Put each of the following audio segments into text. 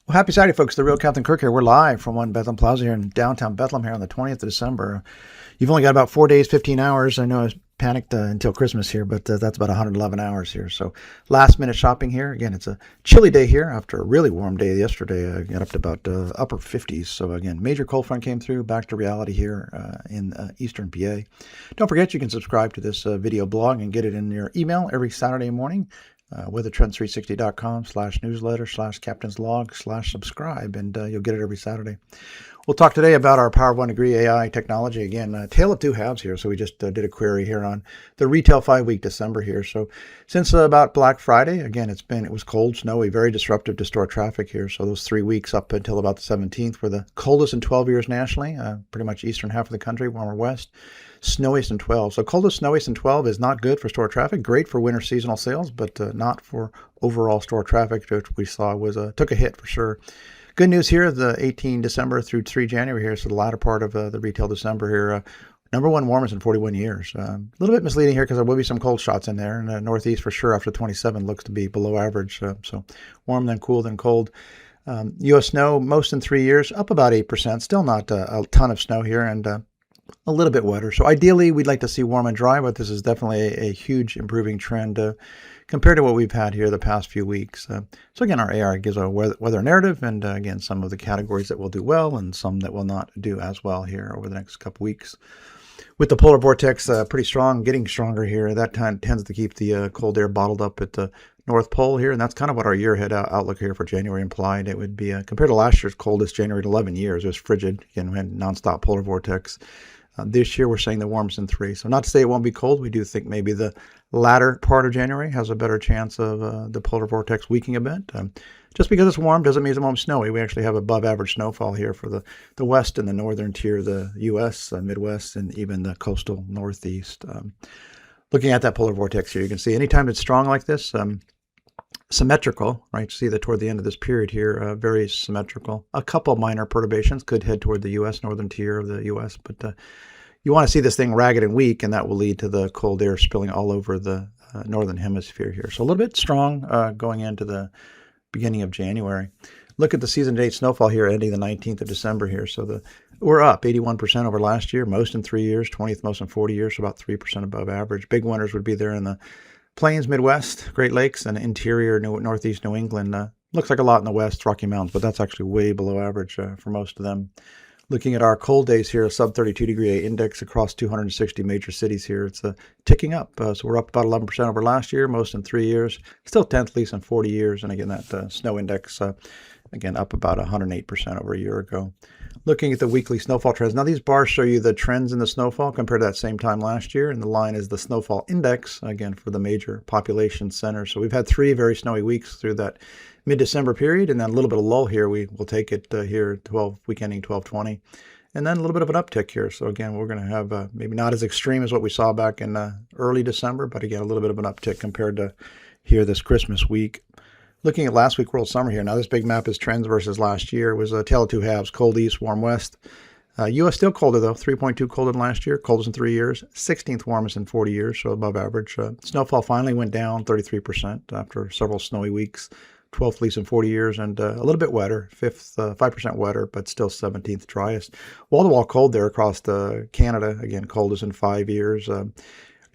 Well, happy Saturday, folks. The real Captain Kirk here. We're live from One Bethlehem Plaza here in downtown Bethlehem here on the 20th of December. You've only got about 4 days, 15 hours. I know I was panicked until Christmas here, but that's about 111 hours here. So last minute shopping here. Again, it's a chilly day here after a really warm day yesterday. Got up to about upper 50s. So again, major cold front came through, back to reality here in eastern PA. Don't forget you can subscribe to this video blog and get it in your email every Saturday morning. wt360.com/newsletter/captainslog/subscribe, and you'll get it every Saturday. We'll talk today about our Power of 1 Degree AI technology. Again, tale of two halves here. So we just did a query here on the retail 5-week December here. So since about Black Friday, again, it was cold, snowy, very disruptive to store traffic here. So those 3 weeks up until about the 17th were the coldest in 12 years nationally, pretty much eastern half of the country, warmer west. Snowiest in 12. So coldest, snowiest in 12 is not good for store traffic. Great for winter seasonal sales, but not for overall store traffic, which we saw took a hit for sure. Good news here, the 18 December through 3 January here, so the latter part of the retail December here. Number one warmest in 41 years. A little bit misleading here because there will be some cold shots in there. And the Northeast for sure after 27 looks to be below average. So warm, then cool, then cold. U.S. snow, most in 3 years, up about 8%. Still not a ton of snow here, and a little bit wetter. So ideally, we'd like to see warm and dry, but this is definitely a huge improving trend compared to what we've had here the past few weeks. So again, our AR gives a weather narrative, and again, some of the categories that will do well and some that will not do as well here over the next couple weeks. With the Polar Vortex pretty strong, getting stronger here, that tends to keep the cold air bottled up at the North Pole here, and that's kind of what our year ahead outlook here for January implied. It would be, compared to last year's coldest January in 11 years, it was frigid. Again, we had nonstop Polar Vortex. This year, we're saying the warmest in 3. So not to say it won't be cold. We do think maybe the latter part of January has a better chance of the Polar Vortex weakening a bit. Just because it's warm doesn't mean it won't be snowy. We actually have above average snowfall here for the west and the northern tier of the U.S., Midwest, and even the coastal Northeast. Looking at that Polar Vortex here, you can see anytime it's strong like this, symmetrical, right? See that toward the end of this period here, very symmetrical. A couple minor perturbations could head toward the U.S., northern tier of the U.S., but you want to see this thing ragged and weak, and that will lead to the cold air spilling all over the northern hemisphere here. So a little bit strong going into the beginning of January. Look at the season-to-date snowfall here ending the 19th of December here. So we're up 81% over last year, most in 3 years, 20th most in 40 years, so about 3% above average. Big winners would be there in the Plains, Midwest, Great Lakes, and interior Northeast New England. Looks like a lot in the West, Rocky Mountains, but that's actually way below average for most of them. Looking at our cold days here, a sub 32 degree index across 260 major cities here. It's ticking up. So we're up about 11% over last year, most in 3 years. Still 10th least in 40 years. And again, that snow index, again, up about 108% over a year ago. Looking at the weekly snowfall trends. Now, these bars show you the trends in the snowfall compared to that same time last year. And the line is the snowfall index, again, for the major population centers. So we've had 3 very snowy weeks through that mid-December period, and then a little bit of lull here. We will take it here, week ending 12/20. And then a little bit of an uptick here. So again, we're going to have maybe not as extreme as what we saw back in early December, but again, a little bit of an uptick compared to here this Christmas week. Looking at last week World Summer here. Now this big map is trends versus last year. It was a tale of two halves, cold east, warm west. U.S. still colder though, 3.2 colder than last year, coldest in 3 years, 16th warmest in 40 years, so above average. Snowfall finally went down 33% after several snowy weeks, 12th least in 40 years, and a little bit wetter, 5% wetter, but still 17th driest. Wall-to-wall cold there across Canada, again, coldest in 5 years.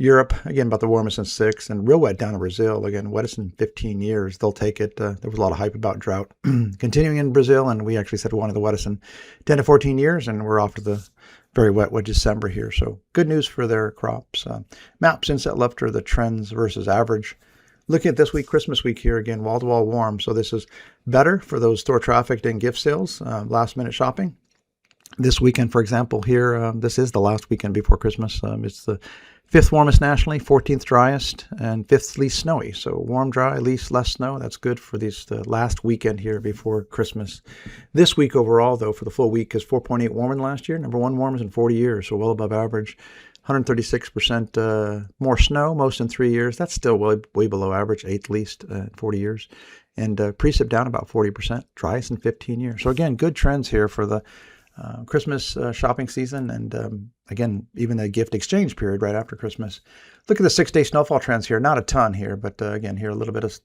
Europe, again, about the warmest in 6, and real wet down in Brazil, again, wettest in 15 years. They'll take it. There was a lot of hype about drought continuing in Brazil, and we actually said one of the wettest in 10 to 14 years, and we're off to the very wet December here. So good news for their crops. Maps inset left are the trends versus average. Looking at this week, Christmas week here, again, wall-to-wall warm. So this is better for those store traffic and gift sales, last-minute shopping. This weekend, for example, here, this is the last weekend before Christmas. It's the 5th warmest nationally, 14th driest, and 5th least snowy. So warm, dry, least, less snow. That's good for the last weekend here before Christmas. This week overall, though, for the full week is 4.8 warmer than last year. Number 1 warmest in 40 years, so well above average. 136% more snow, most in 3 years. That's still way below average, 8th least in 40 years. And precip down about 40%, driest in 15 years. So again, good trends here for the Christmas shopping season, and again, even the gift exchange period right after Christmas. Look at the 6-day snowfall trends here. Not a ton here, but again, here a little bit of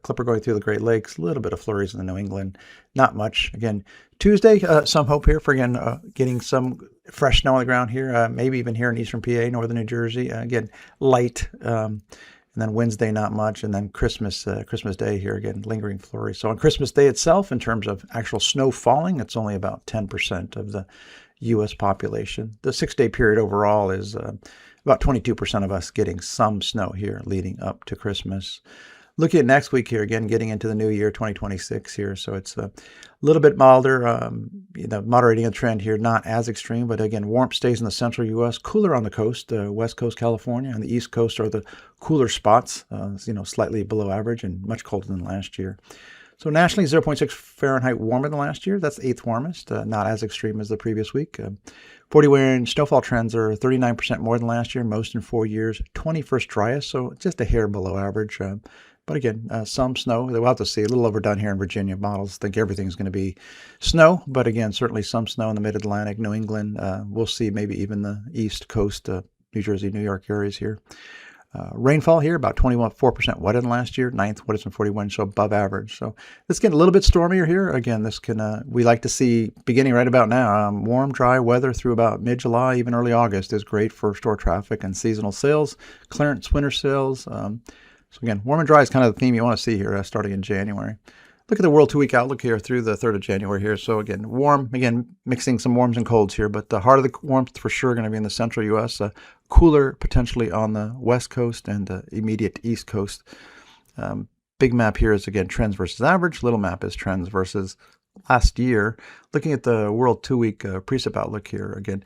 clipper going through the Great Lakes, a little bit of flurries in the New England. Not much. Again, Tuesday, some hope here for, again, getting some fresh snow on the ground here, maybe even here in eastern PA, northern New Jersey. Again, light. And then Wednesday, not much. And then Christmas Day here, again, lingering flurry. So on Christmas Day itself, in terms of actual snow falling, it's only about 10% of the U.S. population. The 6-day period overall is about 22% of us getting some snow here leading up to Christmas. Looking at next week here, again, getting into the new year, 2026 here. So it's a little bit milder, moderating a trend here, not as extreme, but again, warmth stays in the central U.S., cooler on the coast, West Coast California, and the East Coast are the cooler spots, slightly below average and much colder than last year. So nationally, 0.6 Fahrenheit warmer than last year. That's 8th warmest, not as extreme as the previous week. 40-day snowfall trends are 39% more than last year, most in 4 years. 21st driest, so just a hair below average. But again, some snow. We'll have to see. A little overdone here in Virginia. Models think everything's going to be snow. But again, certainly some snow in the mid-Atlantic, New England. We'll see maybe even the East Coast, New Jersey, New York areas here. Rainfall here, about 4% wetter than last year. 9th wettest in 41, so above average. So this getting a little bit stormier here. Again, this can we like to see beginning right about now. Warm, dry weather through about mid-July, even early August is great for store traffic and seasonal sales, clearance winter sales. So again, warm and dry is kind of the theme you want to see here starting in January. Look at the World 2-week outlook here through the 3rd of January here. So again, warm, again, mixing some warms and colds here, but the heart of the warmth for sure going to be in the central U.S., cooler potentially on the West Coast and the immediate East Coast. Big map here is, again, trends versus average. Little map is trends versus last year. Looking at the World 2-week precip outlook here, again,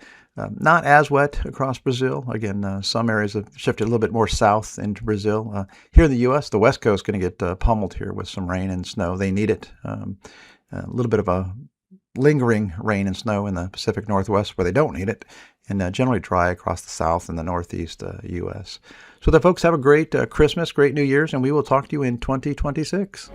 not as wet across Brazil. Again, some areas have shifted a little bit more south into Brazil. Here in the U.S., the West Coast is going to get pummeled here with some rain and snow. They need it. A little bit of a lingering rain and snow in the Pacific Northwest where they don't need it, and generally dry across the South and the Northeast U.S. So the folks have a great Christmas, great New Year's, and we will talk to you in 2026.